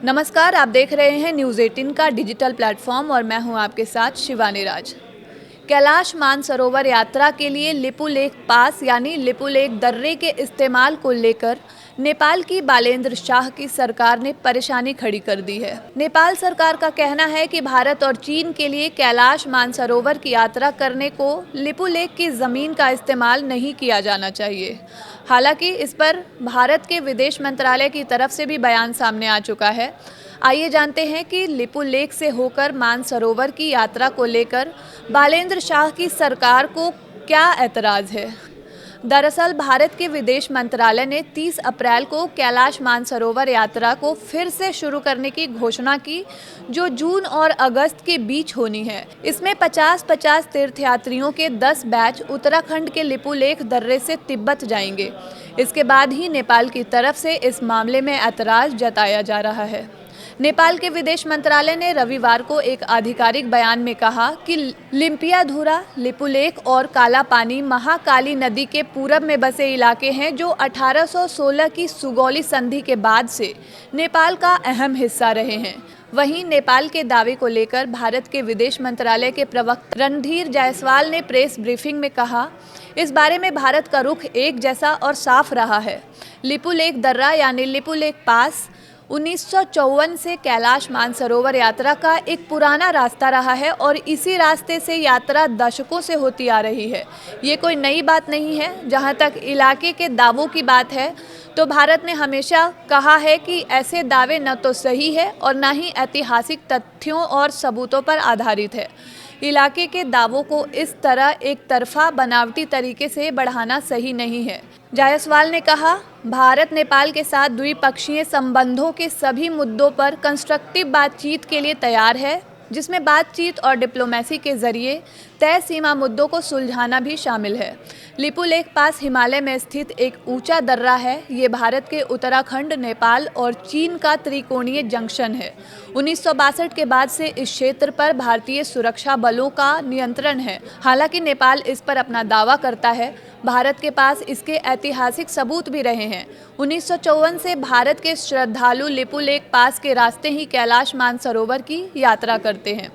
नमस्कार, आप देख रहे हैं न्यूज़ 18 का डिजिटल प्लेटफॉर्म और मैं हूं आपके साथ शिवानी राज। कैलाश मानसरोवर यात्रा के लिए लिपुलेख पास यानी लिपुलेख दर्रे के इस्तेमाल को लेकर नेपाल की बालेंद्र शाह की सरकार ने परेशानी खड़ी कर दी है। नेपाल सरकार का कहना है कि भारत और चीन के लिए कैलाश मानसरोवर की यात्रा करने को लिपुलेख की ज़मीन का इस्तेमाल नहीं किया जाना चाहिए। हालांकि इस पर भारत के विदेश मंत्रालय की तरफ से भी बयान सामने आ चुका है। आइए जानते हैं कि लिपुलेख से होकर मानसरोवर की यात्रा को लेकर बालेंद्र शाह की सरकार को क्या ऐतराज़ है। दरअसल भारत के विदेश मंत्रालय ने 30 अप्रैल को कैलाश मानसरोवर यात्रा को फिर से शुरू करने की घोषणा की, जो जून और अगस्त के बीच होनी है। इसमें 50-50 तीर्थयात्रियों के 10 बैच उत्तराखंड के लिपुलेख दर्रे से तिब्बत जाएंगे। इसके बाद ही नेपाल की तरफ से इस मामले में ऐतराज़ जताया जा रहा है। नेपाल के विदेश मंत्रालय ने रविवार को एक आधिकारिक बयान में कहा कि लिम्पियाधुरा, लिपुलेख और काला पानी महाकाली नदी के पूरब में बसे इलाके हैं, जो 1816 की सुगौली संधि के बाद से नेपाल का अहम हिस्सा रहे हैं। वहीं नेपाल के दावे को लेकर भारत के विदेश मंत्रालय के प्रवक्ता रणधीर जायसवाल ने प्रेस ब्रीफिंग में कहा, इस बारे में भारत का रुख एक जैसा और साफ रहा है। लिपुलेख दर्रा यानी लिपुलेख पास 1954 से कैलाश मानसरोवर यात्रा का एक पुराना रास्ता रहा है और इसी रास्ते से यात्रा दशकों से होती आ रही है। ये कोई नई बात नहीं है। जहां तक इलाके के दावों की बात है, तो भारत ने हमेशा कहा है कि ऐसे दावे न तो सही है और न ही ऐतिहासिक तथ्यों और सबूतों पर आधारित है। इलाके के दावों को इस तरह एक तरफा बनावटी तरीके से बढ़ाना सही नहीं है। जायसवाल ने कहा, भारत नेपाल के साथ द्विपक्षीय संबंधों के सभी मुद्दों पर कंस्ट्रक्टिव बातचीत के लिए तैयार है, जिसमें बातचीत और डिप्लोमेसी के जरिए तय सीमा मुद्दों को सुलझाना भी शामिल है। लिपुलेख पास हिमालय में स्थित एक ऊंचा दर्रा है। ये भारत के उत्तराखंड, नेपाल और चीन का त्रिकोणीय जंक्शन है। 1962 के बाद से इस क्षेत्र पर भारतीय सुरक्षा बलों का नियंत्रण है। हालांकि नेपाल इस पर अपना दावा करता है। भारत के पास इसके ऐतिहासिक सबूत भी रहे हैं। 1954 से भारत के श्रद्धालु लिपुलेख पास के रास्ते ही कैलाश मानसरोवर की यात्रा करते हैं।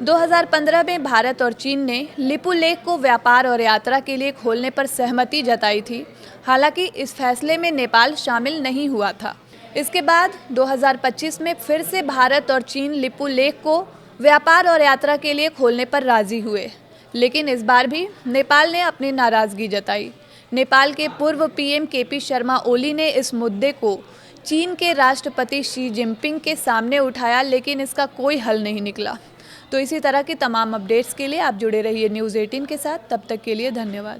2015 में भारत और चीन ने लिपुलेख को व्यापार और यात्रा के लिए खोलने पर सहमति जताई थी। हालांकि इस फैसले में नेपाल शामिल नहीं हुआ था। इसके बाद 2025 में फिर से भारत और चीन लिपुलेख को व्यापार और यात्रा के लिए खोलने पर राजी हुए, लेकिन इस बार भी नेपाल ने अपनी नाराज़गी जताई। नेपाल के पूर्व पीएम केपी शर्मा ओली ने इस मुद्दे को चीन के राष्ट्रपति शी जिनपिंग के सामने उठाया, लेकिन इसका कोई हल नहीं निकला। तो इसी तरह की तमाम अपडेट्स के लिए आप जुड़े रहिए न्यूज़ 18 के साथ। तब तक के लिए धन्यवाद।